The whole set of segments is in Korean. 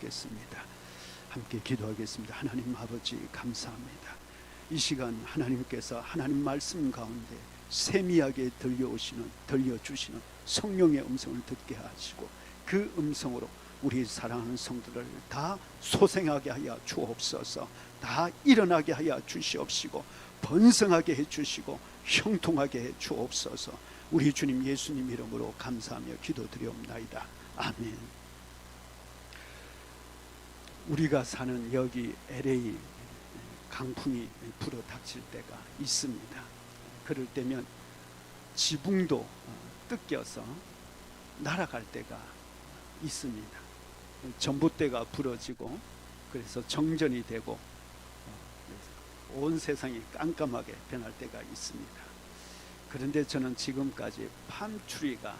기도하겠습니다. 함께 기도하겠습니다. 하나님 아버지 감사합니다. 이 시간 하나님께서 하나님 말씀 가운데 세미하게 들려주시는 성령의 음성을 듣게 하시고 그 음성으로 우리 사랑하는 성도를 다 소생하게 하여 주옵소서. 다 일어나게 하여 주시옵시고 번성하게 해주시고 형통하게 해 주옵소서. 우리 주님 예수님 이름으로 감사하며 기도드리옵나이다. 아멘. 우리가 사는 여기 LA 강풍이 불어 닥칠 때가 있습니다. 그럴 때면 지붕도 뜯겨서 날아갈 때가 있습니다. 전봇대가 부러지고 그래서 정전이 되고 온 세상이 깜깜하게 변할 때가 있습니다. 그런데 저는 지금까지 팜트리가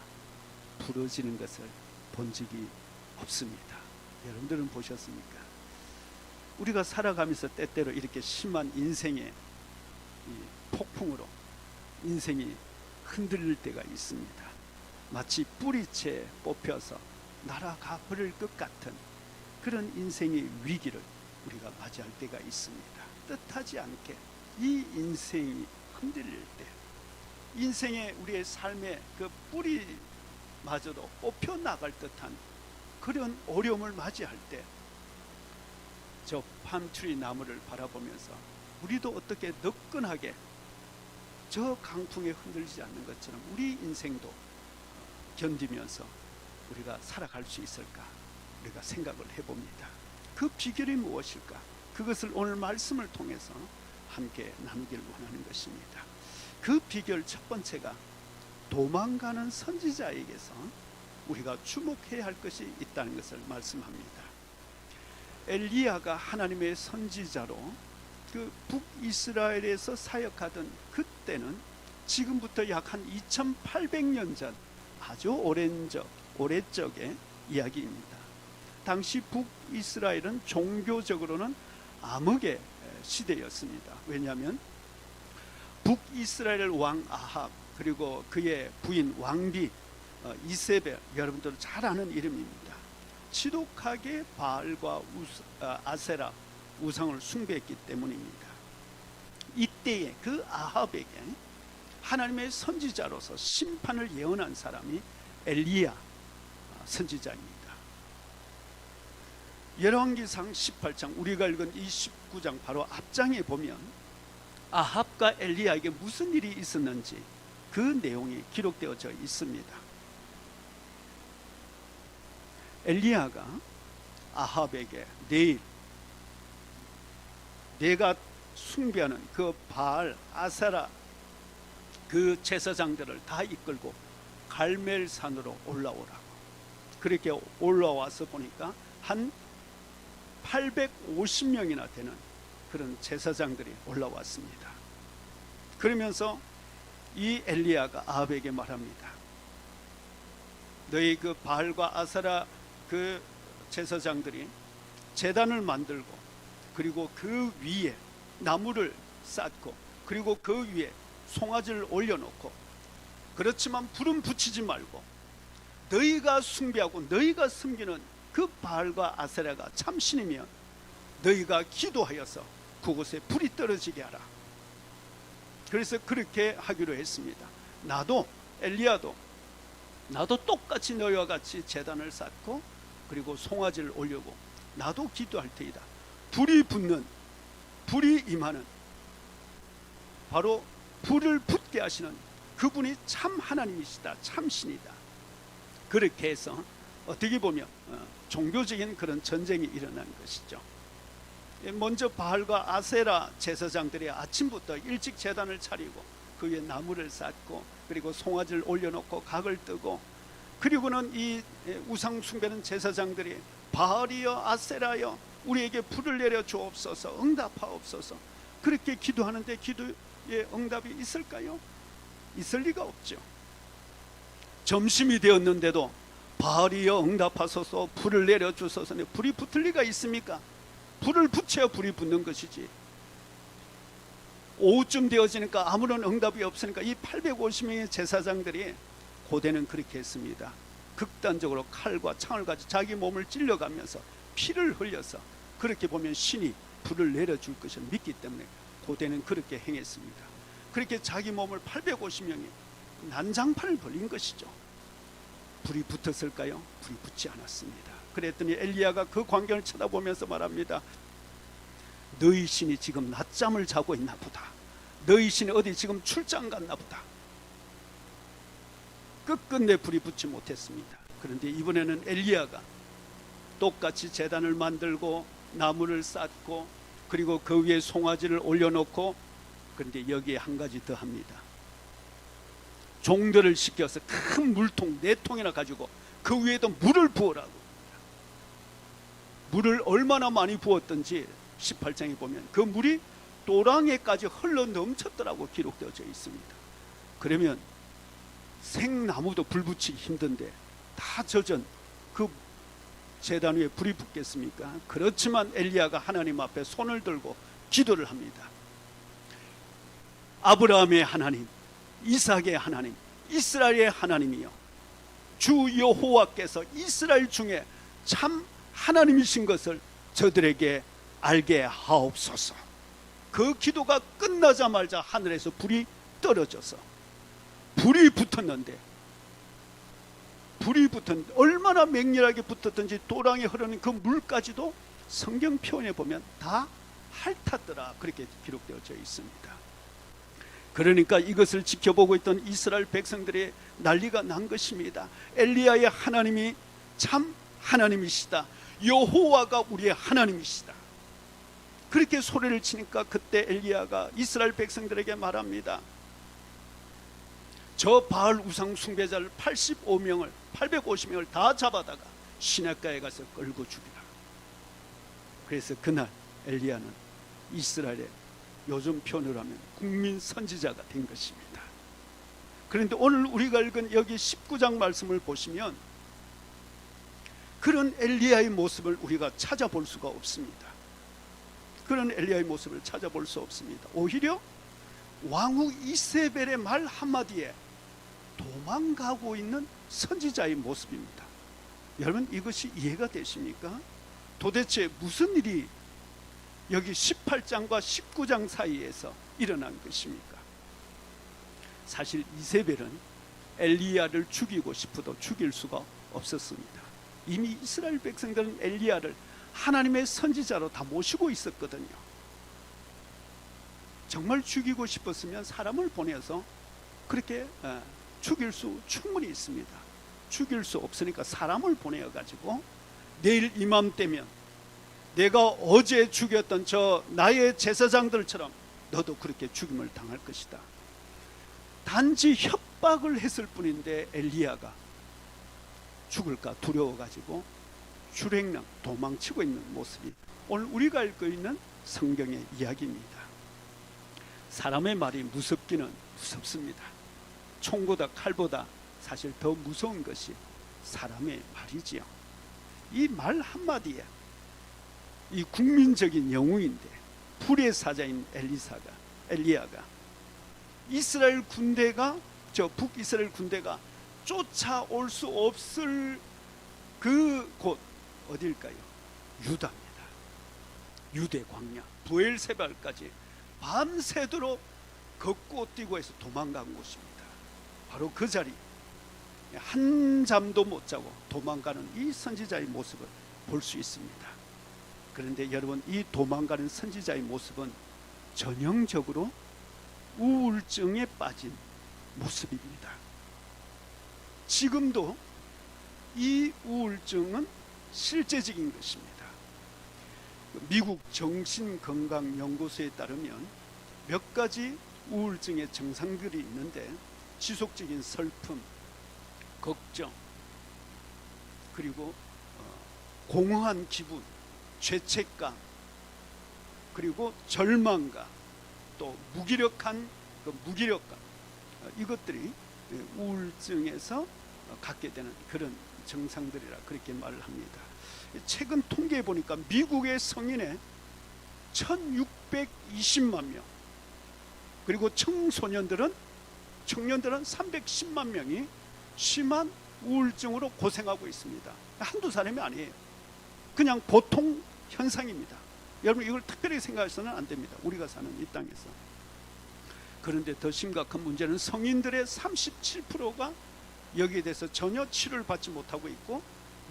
부러지는 것을 본 적이 없습니다. 여러분들은 보셨습니까? 우리가 살아가면서 때때로 이렇게 심한 인생의 폭풍으로 인생이 흔들릴 때가 있습니다. 마치 뿌리채 뽑혀서 날아가 버릴 것 같은 그런 인생의 위기를 우리가 맞이할 때가 있습니다. 뜻하지 않게 이 인생이 흔들릴 때, 인생의 우리의 삶의 그 뿌리마저도 뽑혀 나갈 듯한 그런 어려움을 맞이할 때, 저 팜트리 나무를 바라보면서 우리도 어떻게 너끈하게 저 강풍에 흔들리지 않는 것처럼 우리 인생도 견디면서 우리가 살아갈 수 있을까, 우리가 생각을 해봅니다. 그 비결이 무엇일까? 그것을 오늘 말씀을 통해서 함께 나누기를 원하는 것입니다. 그 비결 첫 번째가 도망가는 선지자에게서 우리가 주목해야 할 것이 있다는 것을 말씀합니다. 엘리야가 하나님의 선지자로 그 북이스라엘에서 사역하던 그때는 지금부터 약 한 2800년 전 아주 오래적의 이야기입니다. 당시 북이스라엘은 종교적으로는 암흑의 시대였습니다. 왜냐하면 북이스라엘 왕 아합 그리고 그의 부인 왕비 이세벨, 여러분들 잘 아는 이름입니다. 지독하게 바알과 아세라 우상을 숭배했기 때문입니다. 이때에 그 아합에게 하나님의 선지자로서 심판을 예언한 사람이 엘리야 선지자입니다. 열왕기상 18장, 우리가 읽은 이 19장 바로 앞장에 보면 아합과 엘리야에게 무슨 일이 있었는지 그 내용이 기록되어져 있습니다. 엘리야가 아합에게 내일 내가 숭배하는 그 바알, 아세라 그 제사장들을 다 이끌고 갈멜산으로 올라오라고. 그렇게 올라와서 보니까 한 850명이나 되는 그런 제사장들이 올라왔습니다. 그러면서 이 엘리야가 아합에게 말합니다. 너희 그 바알과 아세라 그 제사장들이 제단을 만들고 그리고 그 위에 나무를 쌓고 그리고 그 위에 송아지를 올려놓고, 그렇지만 불은 붙이지 말고 너희가 숭배하고 너희가 섬기는 그 바알과 아세라가 참신이면 너희가 기도하여서 그곳에 불이 떨어지게 하라. 그래서 그렇게 하기로 했습니다. 나도 엘리야도 나도 똑같이 너희와 같이 제단을 쌓고 그리고 송아지를 올리고 나도 기도할 테이다. 불이 붙는, 불이 임하는, 바로 불을 붙게 하시는 그분이 참 하나님이시다, 참신이다. 그렇게 해서 어떻게 보면 종교적인 그런 전쟁이 일어난 것이죠. 먼저 바알과 아세라 제사장들이 아침부터 일찍 제단을 차리고 그 위에 나무를 쌓고 그리고 송아지를 올려놓고 각을 뜨고, 그리고는 이 우상 숭배는 제사장들이 바알이여 아세라여 우리에게 불을 내려 주옵소서, 응답하옵소서, 그렇게 기도하는데 기도에 응답이 있을까요? 있을 리가 없죠. 점심이 되었는데도 바알이여 응답하소서, 불을 내려 주소서, 불이 붙을 리가 있습니까? 불을 붙여야 불이 붙는 것이지. 오후쯤 되어지니까 아무런 응답이 없으니까 이 850명의 제사장들이 고대는 그렇게 했습니다. 극단적으로 칼과 창을 가지고 자기 몸을 찔러가면서 피를 흘려서 그렇게 보면 신이 불을 내려줄 것을 믿기 때문에 고대는 그렇게 행했습니다. 그렇게 자기 몸을 850명이 난장판을 벌린 것이죠. 불이 붙었을까요? 불이 붙지 않았습니다. 그랬더니 엘리야가 그 광경을 쳐다보면서 말합니다. 너희 신이 지금 낮잠을 자고 있나 보다. 너희 신이 어디 지금 출장 갔나 보다. 끝끝내 불이 붙지 못했습니다. 그런데 이번에는 엘리야가 똑같이 제단을 만들고 나무를 쌓고 그리고 그 위에 송아지를 올려놓고, 그런데 여기에 한 가지 더 합니다. 종들을 시켜서 큰 물통 4통이나 가지고 그 위에도 물을 부으라고. 물을 얼마나 많이 부었던지 18장에 보면 그 물이 또랑에까지 흘러 넘쳤더라고 기록되어져 있습니다. 그러면 생나무도 불 붙이기 힘든데 다 젖은 그 제단 위에 불이 붙겠습니까? 그렇지만 엘리야가 하나님 앞에 손을 들고 기도를 합니다. 아브라함의 하나님, 이삭의 하나님, 이스라엘의 하나님이여, 주 여호와께서 이스라엘 중에 참 하나님이신 것을 저들에게 알게 하옵소서. 그 기도가 끝나자마자 하늘에서 불이 떨어져서 불이 붙었는데 얼마나 맹렬하게 붙었던지 또랑에 흐르는 그 물까지도 성경 표현에 보면 다 핥았더라, 그렇게 기록되어져 있습니다. 그러니까 이것을 지켜보고 있던 이스라엘 백성들의 난리가 난 것입니다. 엘리야의 하나님이 참 하나님이시다, 여호와가 우리의 하나님이시다, 그렇게 소리를 치니까 그때 엘리야가 이스라엘 백성들에게 말합니다. 저 바알 우상 숭배자를 850명을 다 잡아다가 시냇가에 가서 끌고 죽이라. 그래서 그날 엘리야는 이스라엘의 요즘 표현으로 하면 국민 선지자가 된 것입니다. 그런데 오늘 우리가 읽은 여기 19장 말씀을 보시면 그런 엘리야의 모습을 우리가 찾아볼 수가 없습니다. 그런 엘리야의 모습을 찾아볼 수 없습니다. 오히려 왕후 이세벨의 말 한마디에 도망가고 있는 선지자의 모습입니다. 여러분, 이것이 이해가 되십니까? 도대체 무슨 일이 여기 18장과 19장 사이에서 일어난 것입니까? 사실 이세벨은 엘리야를 죽이고 싶어도 죽일 수가 없었습니다. 이미 이스라엘 백성들은 엘리야를 하나님의 선지자로 다 모시고 있었거든요. 정말 죽이고 싶었으면 사람을 보내서 그렇게 죽일 수 충분히 있습니다. 죽일 수 없으니까 사람을 보내어가지고 내일 이맘때면 내가 어제 죽였던 저 나의 제사장들처럼 너도 그렇게 죽임을 당할 것이다. 단지 협박을 했을 뿐인데 엘리야가 죽을까 두려워가지고 출행랑 도망치고 있는 모습이 오늘 우리가 읽고 있는 성경의 이야기입니다. 사람의 말이 무섭기는 무섭습니다. 총보다 칼보다 사실 더 무서운 것이 사람의 말이지요. 이 말 한마디에 이 국민적인 영웅인데 불의 사자인 엘리야가 이스라엘 군대가 북이스라엘 군대가 쫓아올 수 없을 그 곳 어딜까요? 유다입니다. 유대 광야 부엘세발까지 밤새도록 걷고 뛰고 해서 도망간 곳입니다. 바로 그 자리, 한 잠도 못 자고 도망가는 이 선지자의 모습을 볼 수 있습니다. 그런데 여러분, 이 도망가는 선지자의 모습은 전형적으로 우울증에 빠진 모습입니다. 지금도 이 우울증은 실제적인 것입니다. 미국 정신건강연구소에 따르면 몇 가지 우울증의 증상들이 있는데 지속적인 슬픔, 걱정, 그리고 공허한 기분, 죄책감, 그리고 절망감, 또 무기력한 무기력감, 이것들이 우울증에서 갖게 되는 그런 증상들이라 그렇게 말을 합니다. 최근 통계해 보니까 미국의 성인의 1620만 명, 그리고 청년들은 310만 명이 심한 우울증으로 고생하고 있습니다. 한두 사람이 아니에요. 그냥 보통 현상입니다. 여러분 이걸 특별히 생각해서는 안 됩니다. 우리가 사는 이 땅에서. 그런데 더 심각한 문제는 성인들의 37%가 여기에 대해서 전혀 치료를 받지 못하고 있고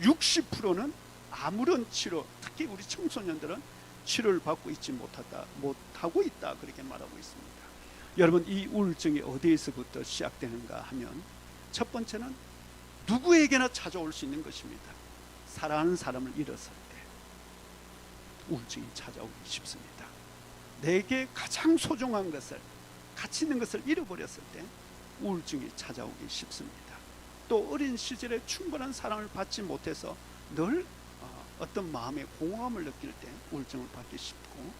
60%는 아무런 치료, 특히 우리 청소년들은 치료를 받고 있지 못하고 있다 그렇게 말하고 있습니다. 여러분 이 우울증이 어디에서부터 시작되는가 하면 첫 번째는 누구에게나 찾아올 수 있는 것입니다. 사랑하는 사람을 잃었을 때 우울증이 찾아오기 쉽습니다. 내게 가장 소중한 것을, 가치 있는 것을 잃어버렸을 때 우울증이 찾아오기 쉽습니다. 또 어린 시절에 충분한 사랑을 받지 못해서 늘 어떤 마음의 공허함을 느낄 때 우울증을 받기 쉽고,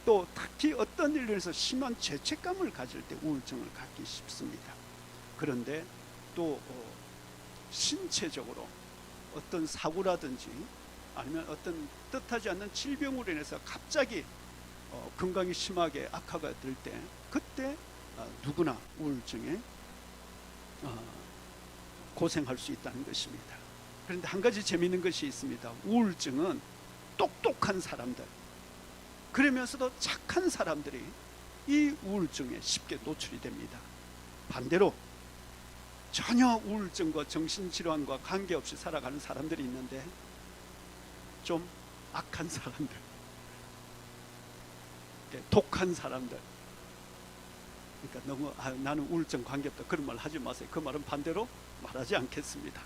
또 특히 어떤 일로 해서 심한 죄책감을 가질 때 우울증을 갖기 쉽습니다. 그런데 또 신체적으로 어떤 사고라든지 아니면 어떤 뜻하지 않는 질병으로 인해서 갑자기 건강이 심하게 악화가 될 때, 그때 누구나 우울증에 고생할 수 있다는 것입니다. 그런데 한 가지 재미있는 것이 있습니다. 우울증은 똑똑한 사람들, 그러면서도 착한 사람들이 이 우울증에 쉽게 노출이 됩니다. 반대로 전혀 우울증과 정신질환과 관계없이 살아가는 사람들이 있는데 좀 악한 사람들, 독한 사람들, 그러니까 너무 나는 우울증 관계없다 그런 말 하지 마세요. 그 말은 반대로 말하지 않겠습니다.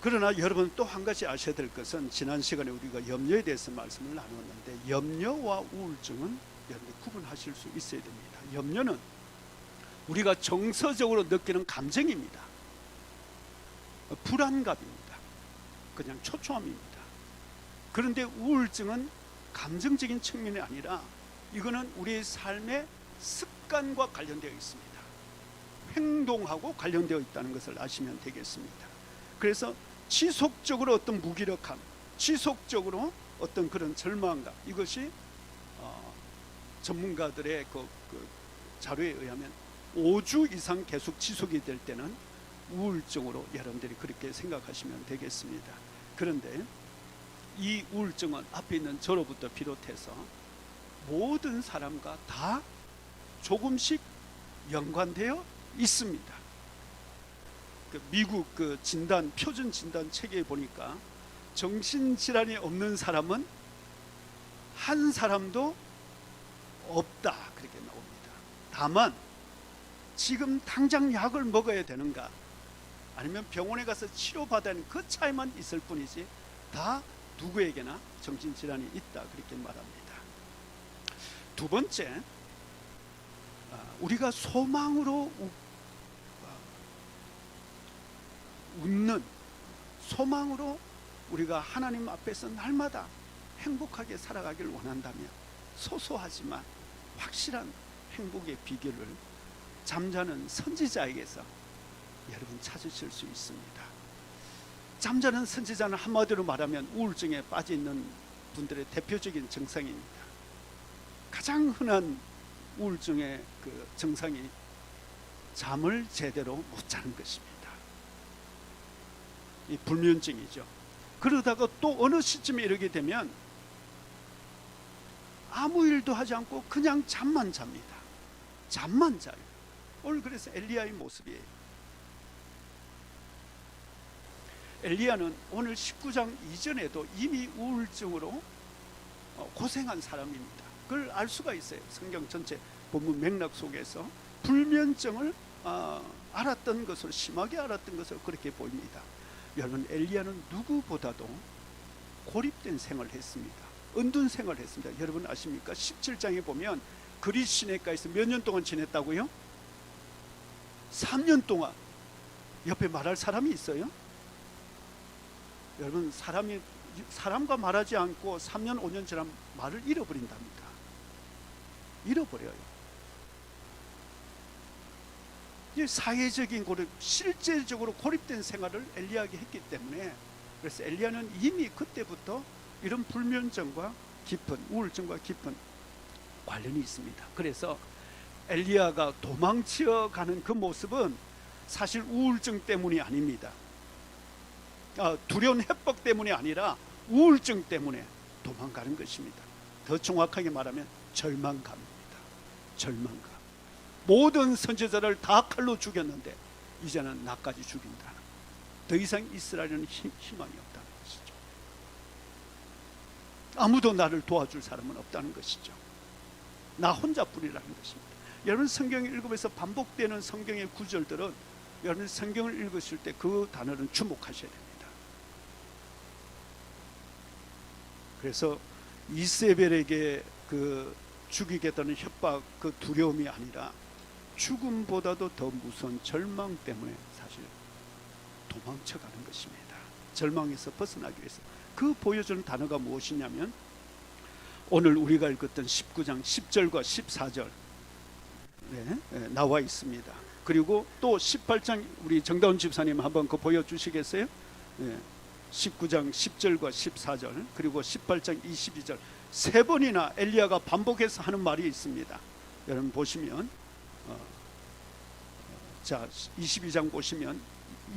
그러나 여러분 또 한 가지 아셔야 될 것은, 지난 시간에 우리가 염려에 대해서 말씀을 나누었는데 염려와 우울증은 여러분이 구분하실 수 있어야 됩니다. 염려는 우리가 정서적으로 느끼는 감정입니다. 불안감입니다. 그냥 초조함입니다. 그런데 우울증은 감정적인 측면이 아니라 이거는 우리의 삶의 습관과 관련되어 있습니다. 행동하고 관련되어 있다는 것을 아시면 되겠습니다. 그래서 지속적으로 어떤 무기력함, 지속적으로 어떤 그런 절망감, 이것이 전문가들의 그 자료에 의하면 5주 이상 계속 지속이 될 때는 우울증으로 여러분들이 그렇게 생각하시면 되겠습니다. 그런데 이 우울증은 앞에 있는 저로부터 비롯해서 모든 사람과 다 조금씩 연관되어 있습니다. 미국 진단, 표준 진단 체계에 보니까 정신질환이 없는 사람은 한 사람도 없다 그렇게 나옵니다. 다만 지금 당장 약을 먹어야 되는가 아니면 병원에 가서 치료받아야 하는 그 차이만 있을 뿐이지 다 누구에게나 정신질환이 있다 그렇게 말합니다. 두 번째, 우리가 소망으로 웃는, 소망으로 우리가 하나님 앞에서 날마다 행복하게 살아가길 원한다면 소소하지만 확실한 행복의 비결을 잠자는 선지자에게서 여러분 찾으실 수 있습니다. 잠자는 선지자는 한마디로 말하면 우울증에 빠져 있는 분들의 대표적인 증상입니다. 가장 흔한 우울증의 그 증상이 잠을 제대로 못 자는 것입니다. 이 불면증이죠. 그러다가 또 어느 시점에 이르게 되면 아무 일도 하지 않고 그냥 잠만 잡니다. 잠만 자요. 오늘 그래서 엘리야의 모습이에요. 엘리야는 오늘 19장 이전에도 이미 우울증으로 고생한 사람입니다. 그걸 알 수가 있어요. 성경 전체 본문 맥락 속에서 불면증을 알았던 것을, 심하게 알았던 것을 그렇게 보입니다. 여러분, 엘리야는 누구보다도 고립된 생활을 했습니다. 은둔 생활을 했습니다. 여러분 아십니까? 17장에 보면 그릿 시내가에서 몇 년 동안 지냈다고요? 3년 동안. 옆에 말할 사람이 있어요? 여러분, 사람과 말하지 않고 3년 5년 지나면 말을 잃어버린답니다. 잃어버려요. 사회적인 고립, 실제적으로 고립된 생활을 엘리야에게 했기 때문에, 그래서 엘리야는 이미 그때부터 이런 불면증과 깊은 우울증과 깊은 관련이 있습니다. 그래서 엘리야가 도망치어 가는 그 모습은 사실 우울증 때문이 아닙니다. 두려운 협박 때문이 아니라 우울증 때문에 도망가는 것입니다. 더 정확하게 말하면 절망감입니다. 절망감. 모든 선지자를 다 칼로 죽였는데 이제는 나까지 죽인다. 더 이상 이스라엘은 희망이 없다는 것이죠. 아무도 나를 도와줄 사람은 없다는 것이죠. 나 혼자뿐이라는 것입니다. 여러분 성경을 읽으면서 반복되는 성경의 구절들은 여러분 성경을 읽으실 때 그 단어는 주목하셔야 됩니다. 그래서 이세벨에게 그 죽이겠다는 협박, 그 두려움이 아니라 죽음보다도 더 무서운 절망 때문에 사실 도망쳐가는 것입니다. 절망에서 벗어나기 위해서 그 보여주는 단어가 무엇이냐면 오늘 우리가 읽었던 19장 10절과 14절 나와 있습니다. 그리고 또 18장 우리 정다운 집사님 한번 그거 보여주시겠어요? 19장 10절과 14절 그리고 18장 22절 세 번이나 엘리야가 반복해서 하는 말이 있습니다. 여러분 보시면 자 22장 보시면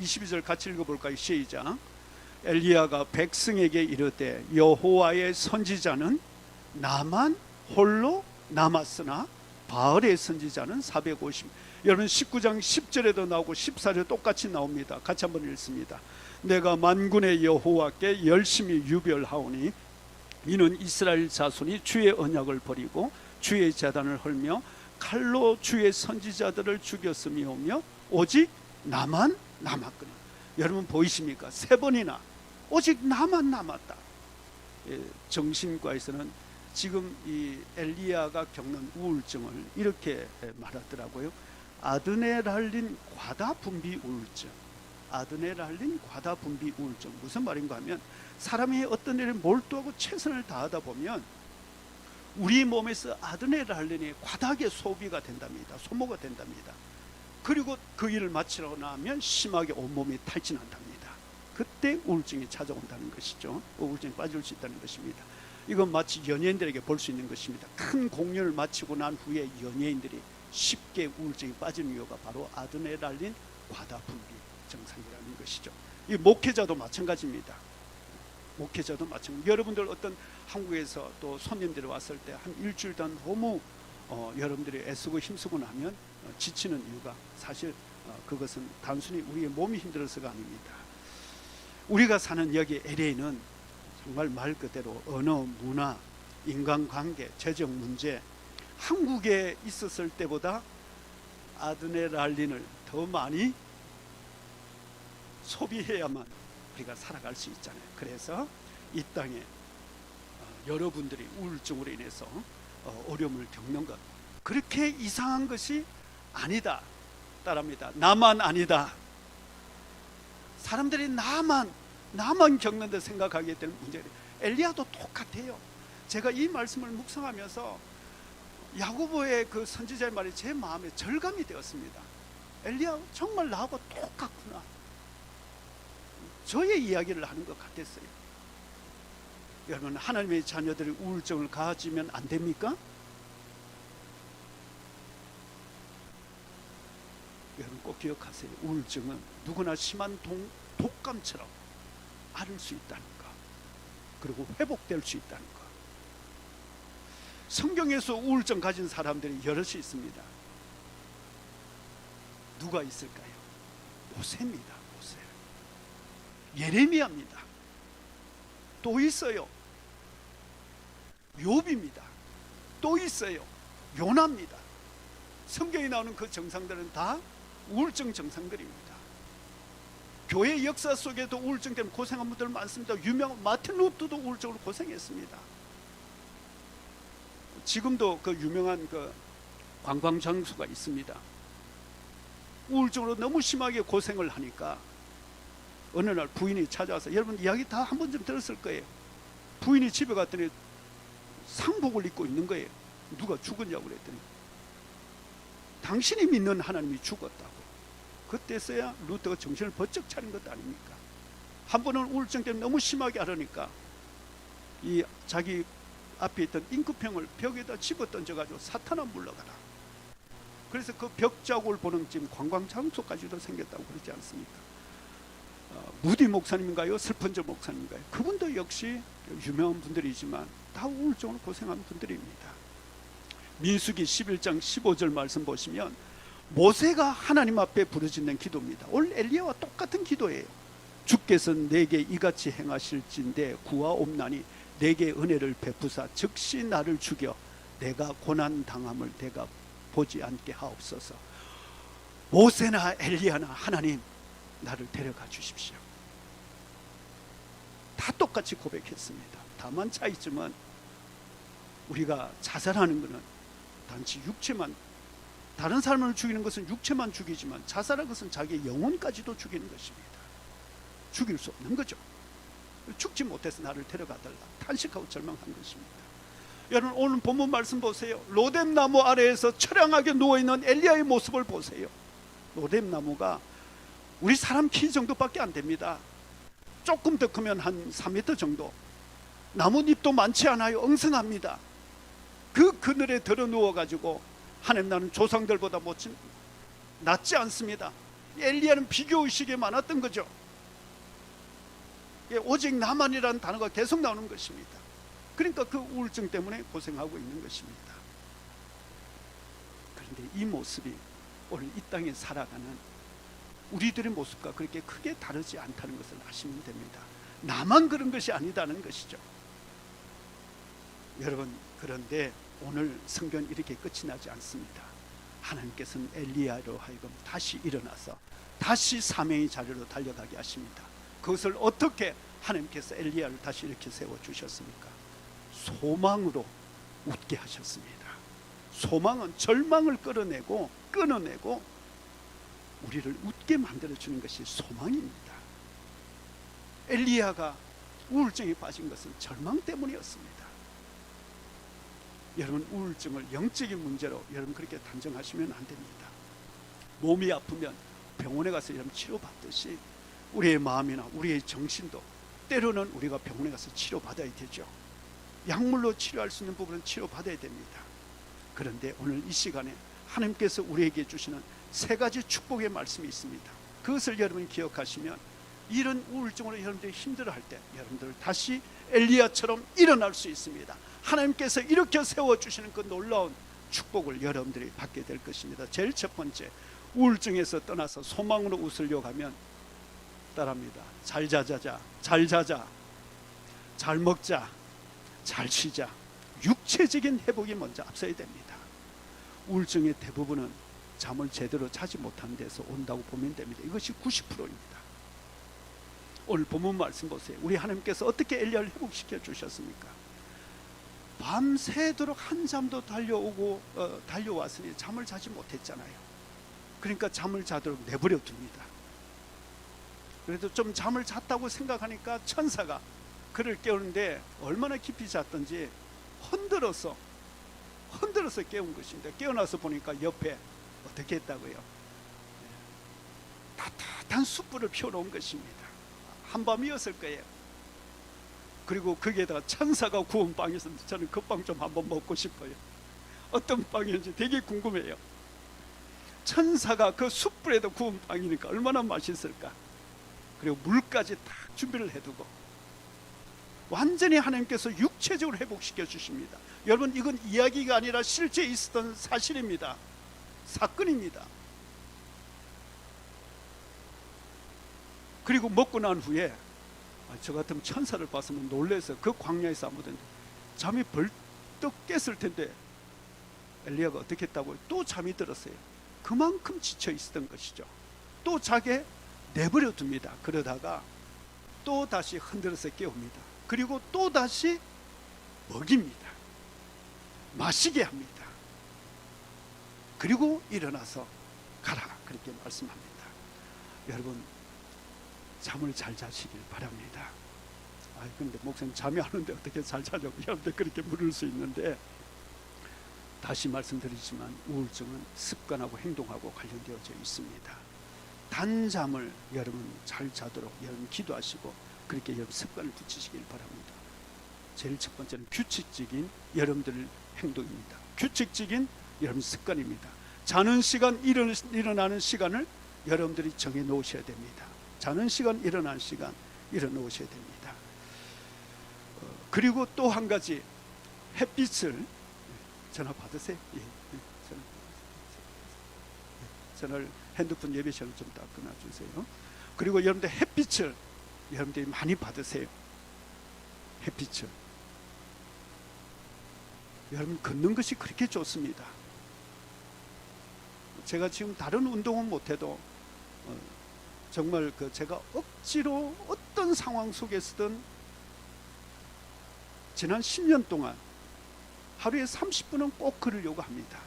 22절 같이 읽어볼까요? 시작. 엘리야가 백성에게 이르되 여호와의 선지자는 나만 홀로 남았으나 바알의 선지자는 450. 여러분 19장 10절에도 나오고 14절에 똑같이 나옵니다. 같이 한번 읽습니다. 내가 만군의 여호와께 열심히 유별하오니 이는 이스라엘 자손이 주의 언약을 버리고 주의 제단을 헐며 칼로 주의 선지자들을 죽였음이오며 오직 나만 남았거늘. 여러분 보이십니까? 세 번이나 오직 나만 남았다. 정신과에서는 지금 이 엘리야가 겪는 우울증을 이렇게 말하더라고요. 아드레날린 과다 분비 우울증. 아드레날린 과다 분비 우울증. 무슨 말인가 하면 사람이 어떤 일에 몰두하고 최선을 다하다 보면 우리 몸에서 아드레날린이 과다하게 소비가 된답니다. 소모가 된답니다. 그리고 그 일을 마치고 나면 심하게 온몸이 탈진한답니다. 그때 우울증이 찾아온다는 것이죠. 우울증에 빠질 수 있다는 것입니다. 이건 마치 연예인들에게 볼 수 있는 것입니다. 큰 공연을 마치고 난 후에 연예인들이 쉽게 우울증에 빠지는 이유가 바로 아드레날린 과다 분비 증상이라는 것이죠. 이 목회자도 마찬가지입니다. 목회자도 마찬가지. 여러분들 어떤 한국에서 또 손님들이 왔을 때 한 일주일 동안 너무 여러분들이 애쓰고 힘쓰고 나면 지치는 이유가 사실 그것은 단순히 우리의 몸이 힘들어서가 아닙니다. 우리가 사는 여기 LA는 정말 말 그대로 언어, 문화, 인간관계, 재정 문제 한국에 있었을 때보다 아드레날린을 더 많이 소비해야만 우리가 살아갈 수 있잖아요. 그래서 이 땅에 여러분들이 우울증으로 인해서 어려움을 겪는 것 그렇게 이상한 것이 아니다. 따릅니다. 나만 아니다. 사람들이 나만 겪는다 생각하게 되는 문제예요. 엘리야도 똑같아요. 제가 이 말씀을 묵상하면서 야고보의 그 선지자의 말이 제 마음에 절감이 되었습니다. 엘리야 정말 나하고 똑같구나. 저의 이야기를 하는 것 같았어요. 여러분 하나님의 자녀들이 우울증을 가지면 안 됩니까? 여러분 꼭 기억하세요. 우울증은 누구나 심한 독감처럼 앓을 수 있다는 것, 그리고 회복될 수 있다는 것. 성경에서 우울증 가진 사람들이 여럿이 있습니다. 누가 있을까요? 모세입니다. 모세. 예레미야입니다. 또 있어요. 욥입니다. 또 있어요. 요나입니다. 성경에 나오는 그 정상들은 다 우울증 정상들입니다. 교회 역사 속에도 우울증 때문에 고생한 분들 많습니다. 유명한 마틴 루터도 우울증으로 고생했습니다. 지금도 그 유명한 그 관광 장소가 있습니다. 우울증으로 너무 심하게 고생을 하니까 어느 날 부인이 찾아와서, 여러분 이야기 다 한 번쯤 들었을 거예요. 부인이 집에 갔더니 상복을 입고 있는 거예요. 누가 죽었냐고 그랬더니 당신이 믿는 하나님이 죽었다고. 그때서야 루터가 정신을 번쩍 차린 것도 아닙니까? 한 번은 우울증 때문에 너무 심하게 앓으니까 이 자기 앞에 있던 잉크병을 벽에다 집어 던져가지고 사탄아 물러가라. 그래서 그 벽 자국을 보는 지금 관광 장소까지도 생겼다고 그러지 않습니까? 무디 목사님인가요? 슬펀저 목사님인가요? 그분도 역시 유명한 분들이지만 다 우울증으로 고생한 분들입니다. 민수기 11장 15절 말씀 보시면 모세가 하나님 앞에 부르짖는 기도입니다. 오늘 엘리야와 똑같은 기도예요. 주께서 내게 이같이 행하실진대 구하옵나니 내게 은혜를 베푸사 즉시 나를 죽여 내가 고난 당함을 내가 보지 않게 하옵소서. 모세나 엘리야나 하나님 나를 데려가 주십시오. 다 똑같이 고백했습니다. 다만 차이점은 우리가 자살하는 것은 단지 육체만, 다른 사람을 죽이는 것은 육체만 죽이지만 자살한 것은 자기의 영혼까지도 죽이는 것입니다. 죽일 수 없는 거죠. 죽지 못해서 나를 데려가달라 탄식하고 절망한 것입니다. 여러분 오늘 본문 말씀 보세요. 로뎀나무 아래에서 처량하게 누워있는 엘리야의 모습을 보세요. 로뎀나무가 우리 사람 키 정도밖에 안 됩니다. 조금 더 크면 한 3m 정도. 나뭇잎도 많지 않아요. 엉성합니다. 그 그늘에 들어 누워가지고 하나님 나는 조상들보다 낫지 않습니다. 엘리야는 비교의식이 많았던 거죠. 오직 나만이라는 단어가 계속 나오는 것입니다. 그러니까 그 우울증 때문에 고생하고 있는 것입니다. 그런데 이 모습이 오늘 이 땅에 살아가는 우리들의 모습과 그렇게 크게 다르지 않다는 것을 아시면 됩니다. 나만 그런 것이 아니다는 것이죠. 여러분 그런데 오늘 성경은 이렇게 끝이 나지 않습니다. 하나님께서는 엘리야로 하여금 다시 일어나서 다시 사명의 자리로 달려가게 하십니다. 그것을 어떻게 하나님께서 엘리야를 다시 이렇게 세워주셨습니까? 소망으로 웃게 하셨습니다. 소망은 절망을 끊어내고 우리를 웃게 만들어주는 것이 소망입니다. 엘리야가 우울증에 빠진 것은 절망 때문이었습니다. 여러분 우울증을 영적인 문제로 여러분 그렇게 단정하시면 안 됩니다. 몸이 아프면 병원에 가서 여러분 치료받듯이 우리의 마음이나 우리의 정신도 때로는 우리가 병원에 가서 치료받아야 되죠. 약물로 치료할 수 있는 부분은 치료받아야 됩니다. 그런데 오늘 이 시간에 하나님께서 우리에게 주시는 세 가지 축복의 말씀이 있습니다. 그것을 여러분이 기억하시면 이런 우울증으로 여러분들이 힘들어할 때 여러분들 다시 엘리야처럼 일어날 수 있습니다. 하나님께서 이렇게 세워주시는 그 놀라운 축복을 여러분들이 받게 될 것입니다. 제일 첫 번째, 우울증에서 떠나서 소망으로 웃으려고 하면 따라합니다. 잘 자자, 잘 먹자, 잘 쉬자. 육체적인 회복이 먼저 앞서야 됩니다. 우울증의 대부분은 잠을 제대로 자지 못하는 데서 온다고 보면 됩니다. 이것이 90%입니다. 오늘 본문 말씀 보세요. 우리 하나님께서 어떻게 엘리야를 회복시켜 주셨습니까? 밤새도록 한잠도 달려왔으니 잠을 자지 못했잖아요. 그러니까 잠을 자도록 내버려 둡니다. 그래도 좀 잠을 잤다고 생각하니까 천사가 그를 깨우는데 얼마나 깊이 잤던지 흔들어서 깨운 것입니다. 깨어나서 보니까 옆에 어떻게 했다고요? 따뜻한 숯불을 펴놓은 것입니다. 한밤이었을 거예요. 그리고 거기에다가 천사가 구운 빵이 있었는데 저는 그 빵 좀 한번 먹고 싶어요. 어떤 빵이었는지 되게 궁금해요. 천사가 그 숯불에다 구운 빵이니까 얼마나 맛있을까. 그리고 물까지 딱 준비를 해두고 완전히 하나님께서 육체적으로 회복시켜 주십니다. 여러분 이건 이야기가 아니라 실제 있었던 사실입니다. 사건입니다. 그리고 먹고 난 후에 저 같으면 천사를 봤으면 놀라서 그 광야에서 아무든 잠이 벌떡 깼을 텐데 엘리야가 어떻게 했다고요? 또 잠이 들었어요. 그만큼 지쳐 있었던 것이죠. 또 자게 내버려 둡니다. 그러다가 또 다시 흔들어서 깨웁니다. 그리고 또 다시 먹입니다. 마시게 합니다. 그리고 일어나서 가라 그렇게 말씀합니다. 여러분 잠을 잘 자시길 바랍니다. 근데 목사님 잠이 안 오는데 어떻게 잘 자냐고 여러분들 그렇게 물을 수 있는데, 다시 말씀드리지만 우울증은 습관하고 행동하고 관련되어져 있습니다. 단잠을 여러분 잘 자도록 여러분 기도하시고 그렇게 여러분 습관을 붙이시길 바랍니다. 제일 첫 번째는 규칙적인 여러분들 행동입니다. 규칙적인 여러분 습관입니다. 자는 시간, 일어나는 시간을 여러분들이 정해 놓으셔야 됩니다. 자는 시간, 일어나는 시간 일어놓으셔야 됩니다. 그리고 또 한 가지, 햇빛을 전화 받으세요. 예, 전화를 핸드폰 예배 시간 좀 다 끊어주세요. 그리고 여러분들 햇빛을 여러분들이 많이 받으세요. 햇빛을. 여러분 걷는 것이 그렇게 좋습니다. 제가 지금 다른 운동은 못해도 정말 제가 억지로 어떤 상황 속에서든 지난 10년 동안 하루에 30분은 꼭 걸으려고 합니다.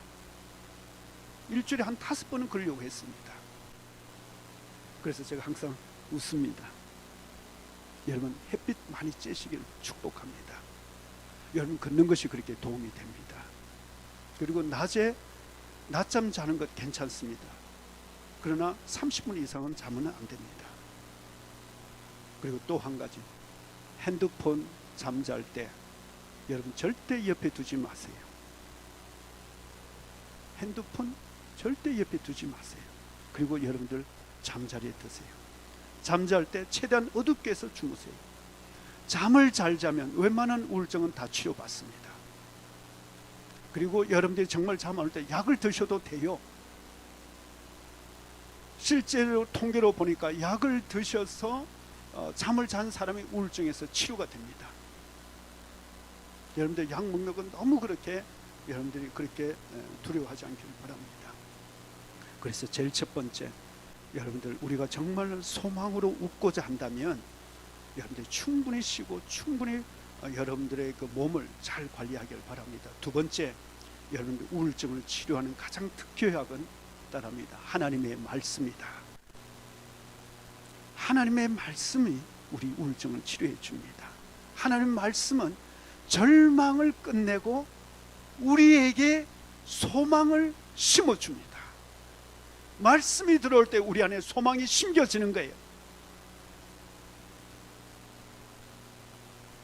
일주일에 한 5번은 걸으려고 했습니다. 그래서 제가 항상 웃습니다. 여러분 햇빛 많이 쬐시길 축복합니다. 여러분 걷는 것이 그렇게 도움이 됩니다. 그리고 낮에 낮잠 자는 것 괜찮습니다. 그러나 30분 이상은 자면 안 됩니다. 그리고 또 한 가지, 핸드폰 잠잘 때 여러분 절대 옆에 두지 마세요. 핸드폰 절대 옆에 두지 마세요. 그리고 여러분들 잠자리에 드세요. 잠잘 때 최대한 어둡게 해서 주무세요. 잠을 잘 자면 웬만한 우울증은 다 치료받습니다. 그리고 여러분들이 정말 잠 안 올 때 약을 드셔도 돼요. 실제로 통계로 보니까 약을 드셔서 잠을 잔 사람이 우울증에서 치료가 됩니다. 여러분들 약 먹는 건 너무 그렇게 여러분들이 그렇게 두려워하지 않기를 바랍니다. 그래서 제일 첫 번째, 여러분들 우리가 정말 소망으로 웃고자 한다면 여러분들이 충분히 쉬고 충분히 여러분들의 그 몸을 잘 관리하길 바랍니다. 두 번째, 여러분들 우울증을 치료하는 가장 특효약은 따라합니다. 하나님의 말씀이다. 하나님의 말씀이 우리 우울증을 치료해 줍니다. 하나님의 말씀은 절망을 끝내고 우리에게 소망을 심어줍니다. 말씀이 들어올 때 우리 안에 소망이 심겨지는 거예요.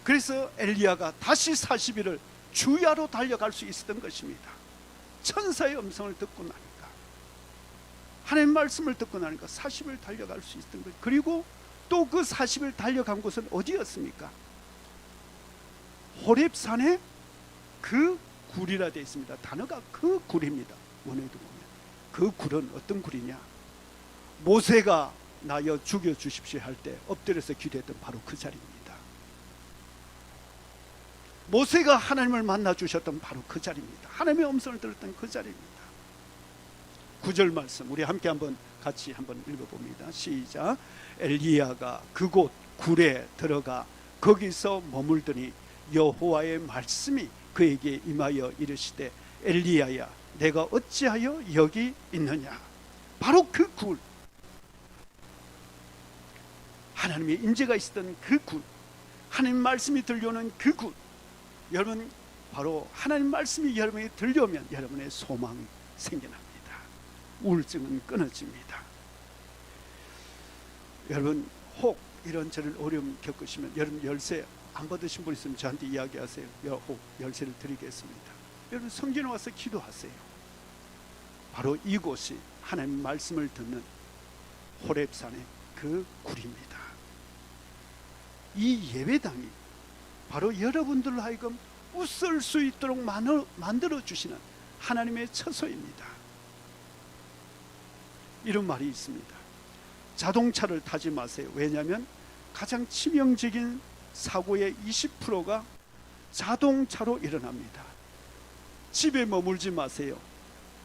그래서 엘리야가 다시 40일을 주야로 달려갈 수 있었던 것입니다. 천사의 음성을 듣고 나니까, 하나님의 말씀을 듣고 나니까 40일 달려갈 수 있었던 거예요. 그리고 또 그 40일 달려간 곳은 어디였습니까? 호렙산의 그 굴이라 되어 있습니다. 단어가 그 굴입니다. 원어에도 보면 그 굴은 어떤 굴이냐, 모세가 나여 죽여주십시오 할 때 엎드려서 기도했던 바로 그 자리입니다. 모세가 하나님을 만나 주셨던 바로 그 자리입니다. 하나님의 음성을 들었던 그 자리입니다. 9절 말씀 우리 함께 한번 같이 한번 읽어봅니다. 시작. 엘리야가 그곳 굴에 들어가 거기서 머물더니 여호와의 말씀이 그에게 임하여 이르시되 엘리야야 내가 어찌하여 여기 있느냐. 바로 그 굴, 하나님의 임재가 있었던 그 굴, 하나님 말씀이 들려오는 그 굴. 여러분 바로 하나님 말씀이 여러분에게 들려오면 여러분의 소망이 생겨납니다. 우울증은 끊어집니다. 여러분 혹 이런저런 어려움 겪으시면 여러분 열쇠 안 받으신 분 있으면 저한테 이야기하세요. 혹 열쇠를 드리겠습니다. 여러분 성전에 와서 기도하세요. 바로 이곳이 하나님 말씀을 듣는 호렙산의 그 굴입니다. 이 예배당이 바로 여러분들로 하여금 웃을 수 있도록 만들어 주시는 하나님의 처소입니다. 이런 말이 있습니다. 자동차를 타지 마세요. 왜냐하면 가장 치명적인 사고의 20%가 자동차로 일어납니다. 집에 머물지 마세요.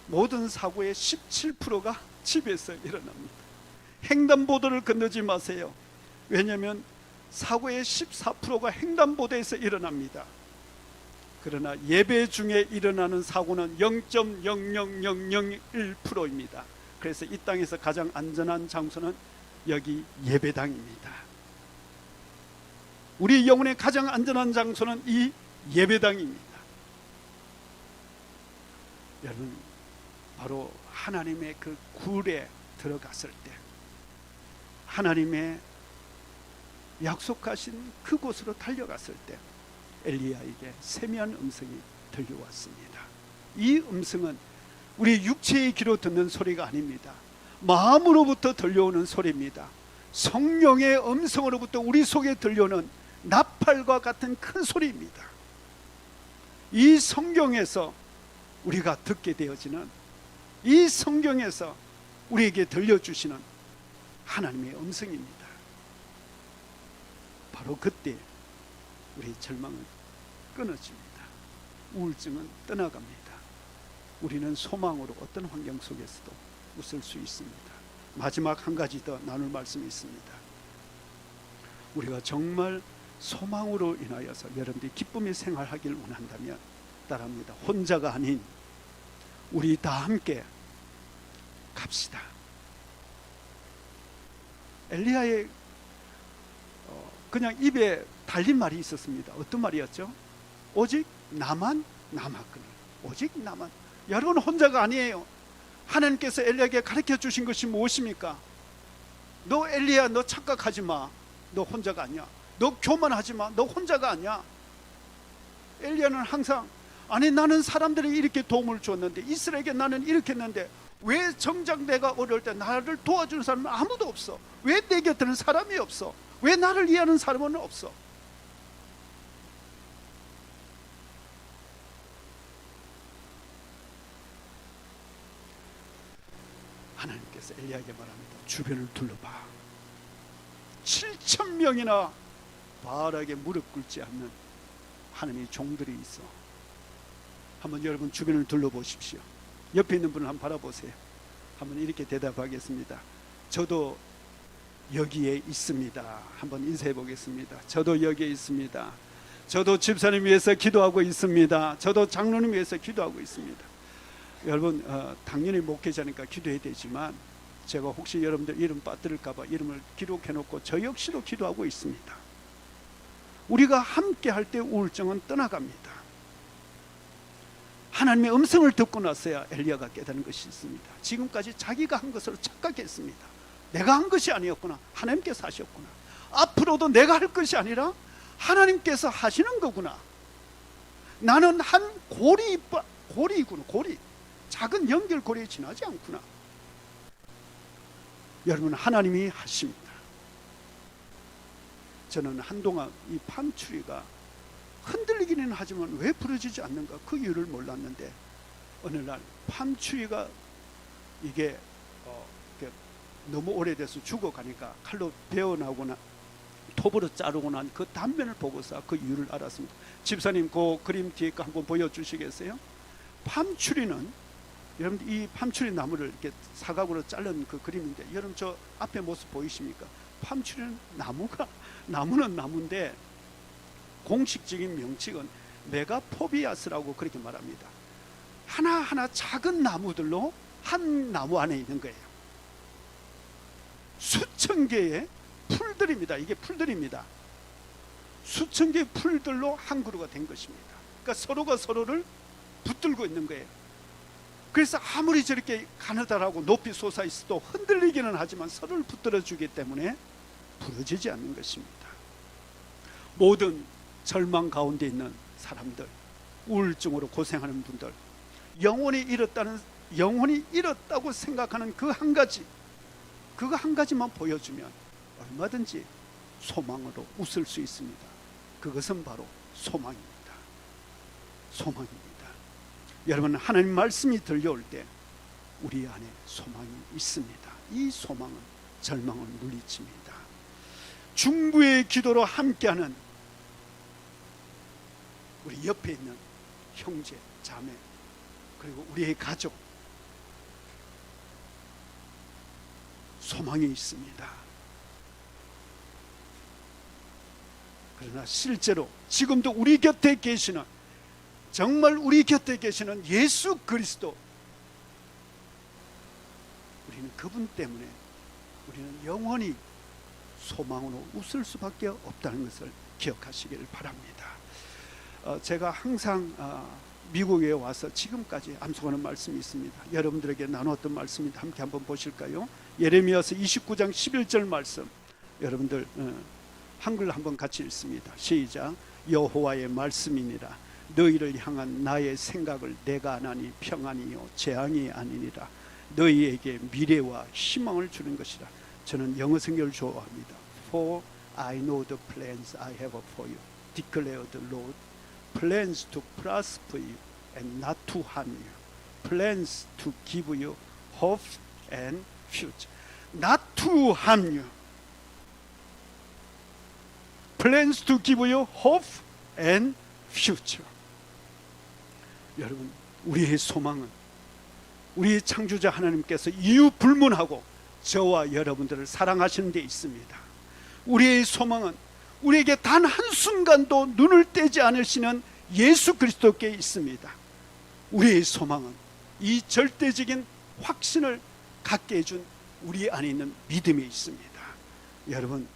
모든 사고의 17%가 집에서 일어납니다. 횡단보도를 건너지 마세요. 왜냐하면 사고의 14%가 횡단보도에서 일어납니다. 그러나 예배 중에 일어나는 사고는 0.00001%입니다. 그래서 이 땅에서 가장 안전한 장소는 여기 예배당입니다. 우리 영혼의 가장 안전한 장소는 이 예배당입니다. 여러분 바로 하나님의 그 굴에 들어갔을 때 하나님의 약속하신 그곳으로 달려갔을 때 엘리야에게 세미한 음성이 들려왔습니다. 이 음성은 우리 육체의 귀로 듣는 소리가 아닙니다. 마음으로부터 들려오는 소리입니다. 성령의 음성으로부터 우리 속에 들려오는 나팔과 같은 큰 소리입니다. 이 성경에서 우리가 듣게 되어지는, 이 성경에서 우리에게 들려주시는 하나님의 음성입니다. 바로 그때 우리 절망은 끊어집니다. 우울증은 떠나갑니다. 우리는 소망으로 어떤 환경 속에서도 웃을 수 있습니다. 마지막 한 가지 더 나눌 말씀이 있습니다. 우리가 정말 소망으로 인하여서 여러분들이 기쁨의 생활하길 원한다면 따라합니다. 혼자가 아닌 우리 다 함께 갑시다. 엘리야의 그냥 입에 달린 말이 있었습니다. 어떤 말이었죠? 오직 나만 남았거늘. 오직 나만. 여러분 혼자가 아니에요. 하나님께서 엘리야에게 가르쳐 주신 것이 무엇입니까? 너 엘리야, 너 착각하지 마. 너 혼자가 아니야. 너 교만하지 마. 너 혼자가 아니야. 엘리야는 항상, 아니 나는 사람들이 이렇게 도움을 줬는데, 이스라엘에게 나는 이렇게 했는데 왜 정작 내가 어려울 때 나를 도와주는 사람은 아무도 없어? 왜 내 곁에는 사람이 없어? 왜 나를 이해하는 사람은 없어? 하나님께서 엘리야에게 말합니다. 주변을 둘러봐. 7,000명이나 바알에게 무릎 꿇지 않는 하나님의 종들이 있어. 한번 여러분 주변을 둘러보십시오. 옆에 있는 분을 한번 바라보세요. 한번 이렇게 대답하겠습니다. 저도 여기에 있습니다. 한번 인사해 보겠습니다. 저도 여기에 있습니다. 저도 집사님 위해서 기도하고 있습니다. 저도 장로님 위해서 기도하고 있습니다. 여러분 당연히 목회자니까 기도해야 되지만 제가 혹시 여러분들 이름 빠뜨릴까 봐 이름을 기록해 놓고 저 역시도 기도하고 있습니다. 우리가 함께 할 때 우울증은 떠나갑니다. 하나님의 음성을 듣고 나서야 엘리야가 깨닫는 것이 있습니다. 지금까지 자기가 한 것으로 착각했습니다. 내가 한 것이 아니었구나. 하나님께서 하셨구나. 앞으로도 내가 할 것이 아니라 하나님께서 하시는 거구나. 나는 한 고리이구나. 고리. 작은 연결고리에 지나지 않구나. 여러분 하나님이 하십니다. 저는 한동안 이 팜추리가 흔들리기는 하지만 왜 부러지지 않는가 그 이유를 몰랐는데 어느 날 팜추리가 이게 너무 오래돼서 죽어가니까 칼로 베어나오거나 톱으로 자르고 난 그 단면을 보고서 그 이유를 알았습니다. 집사님 그 그림 뒤에 거 한번 보여주시겠어요? 팜추리는 여러분 이 팜추리 나무를 이렇게 사각으로 자른 그 그림인데 여러분 저 앞에 모습 보이십니까? 팜추리는 나무는 나무인데 공식적인 명칭은 메가포비아스라고 그렇게 말합니다. 하나하나 작은 나무들로 한 나무 안에 있는 거예요. 수천 개의 풀들입니다. 이게 풀들입니다. 수천 개의 풀들로 한 그루가 된 것입니다. 그러니까 서로가 서로를 붙들고 있는 거예요. 그래서 아무리 저렇게 가느다라고 높이 솟아 있어도 흔들리기는 하지만 서로를 붙들어 주기 때문에 부러지지 않는 것입니다. 모든 절망 가운데 있는 사람들, 우울증으로 고생하는 분들, 영혼이 잃었다고 생각하는 그 한 가지, 그거 한 가지만 보여주면 얼마든지 소망으로 웃을 수 있습니다. 그것은 바로 소망입니다. 소망입니다. 여러분 하나님 말씀이 들려올 때 우리 안에 소망이 있습니다. 이 소망은 절망을 물리칩니다. 중부의 기도로 함께하는 우리 옆에 있는 형제, 자매, 그리고 우리의 가족, 소망이 있습니다. 그러나 실제로 지금도 우리 곁에 계시는, 정말 우리 곁에 계시는 예수 그리스도, 우리는 그분 때문에 우리는 영원히 소망으로 웃을 수밖에 없다는 것을 기억하시길 바랍니다. 제가 항상 미국에 와서 지금까지 암송하는 말씀이 있습니다. 여러분들에게 나누었던 말씀입니다. 함께 한번 보실까요? 예레미야서 29장 11절 말씀, 여러분들 한글 한번 같이 읽습니다. 시작. 여호와의 말씀이니라. 너희를 향한 나의 생각을 내가 아나니 평안이요 재앙이 아니니라. 너희에게 미래와 희망을 주는 것이라. 저는 영어 성경을 좋아합니다. For I know the plans I have for you, declare the Lord. Plans to prosper you and not to harm you. Plans to give you hope and future. Not to harm you. Plans to give you hope and future. 여러분, 우리의 소망은 우리의 창조자 하나님께서 이유 불문하고 저와 여러분들을 사랑하시는 데 있습니다. 우리의 소망은 우리에게 단 한순간도 눈을 떼지 않으시는 예수 그리스도께 있습니다. 우리의 소망은 이 절대적인 확신을 갖게 해준 우리 안에 있는 믿음이 있습니다. 여러분,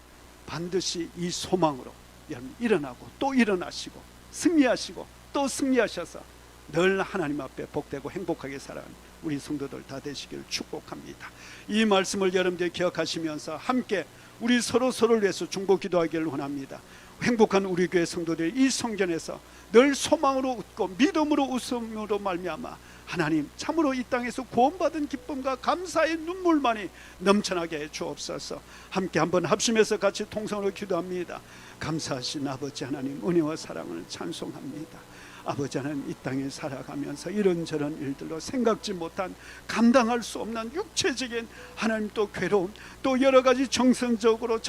반드시 이 소망으로 여러분 일어나고 또 일어나시고 승리하시고 또 승리하셔서 늘 하나님 앞에 복되고 행복하게 살아가는 우리 성도들 다 되시기를 축복합니다. 이 말씀을 여러분들이 기억하시면서 함께 우리 서로를 위해서 중보 기도하기를 원합니다. 행복한 우리 교회 성도들이 이 성전에서 늘 소망으로 웃고 믿음으로 웃음으로 말미암아 하나님 참으로 이 땅에서 구원받은 기쁨과 감사의 눈물만이 넘쳐나게 해 주옵소서. 함께 한번 합심해서 같이 통성으로 기도합니다. 감사하신 아버지 하나님, 은혜와 사랑을 찬송합니다. 아버지 하나님, 이 땅에 살아가면서 이런저런 일들로 생각지 못한 감당할 수 없는 육체적인 하나님 또 괴로움, 또 여러 가지 정신적으로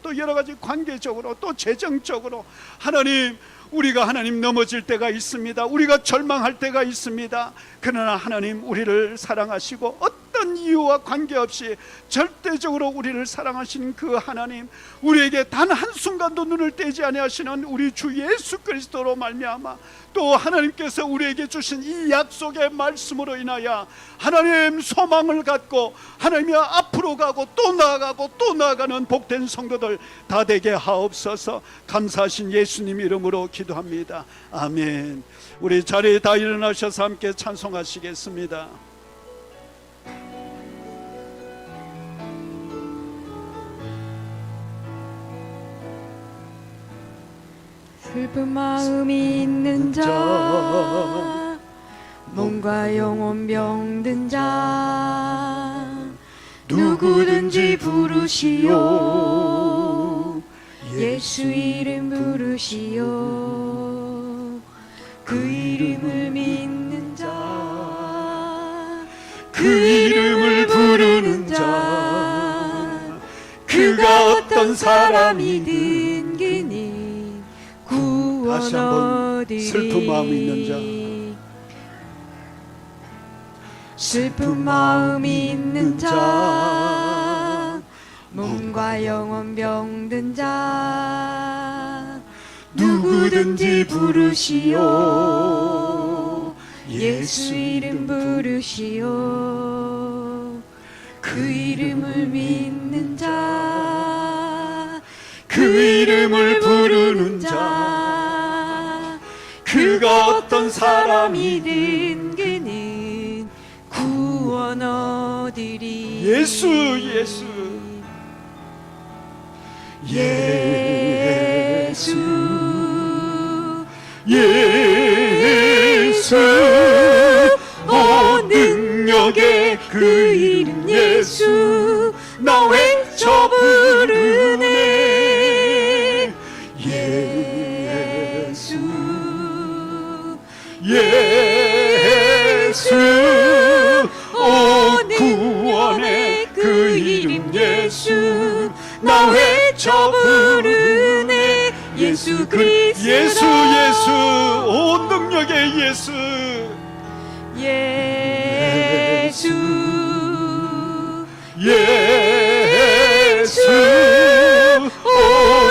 또 여러 가지 관계적으로 또 재정적으로 하나님, 우리가 하나님 넘어질 때가 있습니다. 우리가 절망할 때가 있습니다. 그러나 하나님 우리를 사랑하시고 어떤 이유와 관계없이 절대적으로 우리를 사랑하시는 그 하나님, 우리에게 단 한순간도 눈을 떼지 아니하시는 우리 주 예수 그리스도로 말미암아 또 하나님께서 우리에게 주신 이 약속의 말씀으로 인하여 하나님 소망을 갖고 하나님이 앞으로 가고 또 나아가고 또 나아가는 복된 성도들 다 되게 하옵소서. 감사하신 예수님 이름으로 기도합니다. 아멘. 우리 자리에 다 일어나셔서 함께 찬송하시겠습니다. 슬픈 마음이 있는 자, 몸과 영혼 병든 자, 누구든지 부르시오. 예수 이름 부르시오. 그 이름을 믿는 자, 그 이름을 부르는 자, 그가 어떤 사람이든 그는 다시 한번 슬픈 마음이 있는 자, 슬픈 마음이 있는 자, 몸과 영혼 병든 자, 누구든지 부르시오. 예수 이름 부르시오. 그 이름을 믿는 자, 그 이름을 부르는 자, 그가 어떤 사람이든 그는 구원 얻으리. 예수 예수 예수 예수 오 능력의 그 이름 예수 나 외쳐 부르네. 예수 예수 오 구원의 그 이름 예수 나 외쳐 부르네. 예수 그리스도 예수 예수 온 능력의 예수 예수 예수 오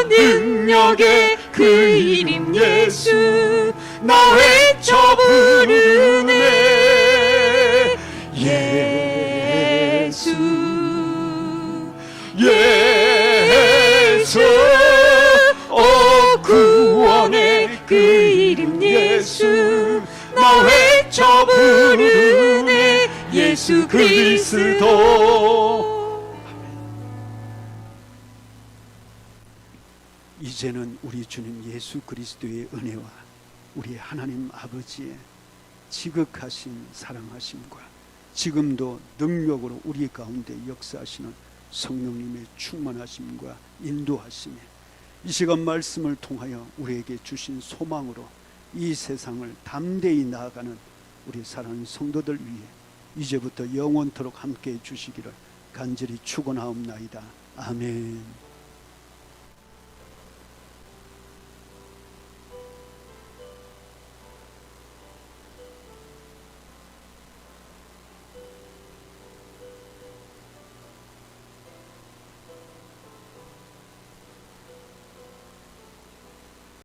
능력의 그 이름 예수 나 외쳐 부르네. 예수 예수 오 구원의 그 이름 예수 나 외쳐 부르네. 예수 그리스도. 이제는 우리 주님 예수 그리스도의 은혜와 우리 하나님 아버지의 지극하신 사랑하심과 지금도 능력으로 우리 가운데 역사하시는 성령님의 충만하심과 인도하심에 이 시간 말씀을 통하여 우리에게 주신 소망으로 이 세상을 담대히 나아가는 우리 사랑하는 성도들 위해 이제부터 영원토록 함께해 주시기를 간절히 축원하옵나이다. 아멘.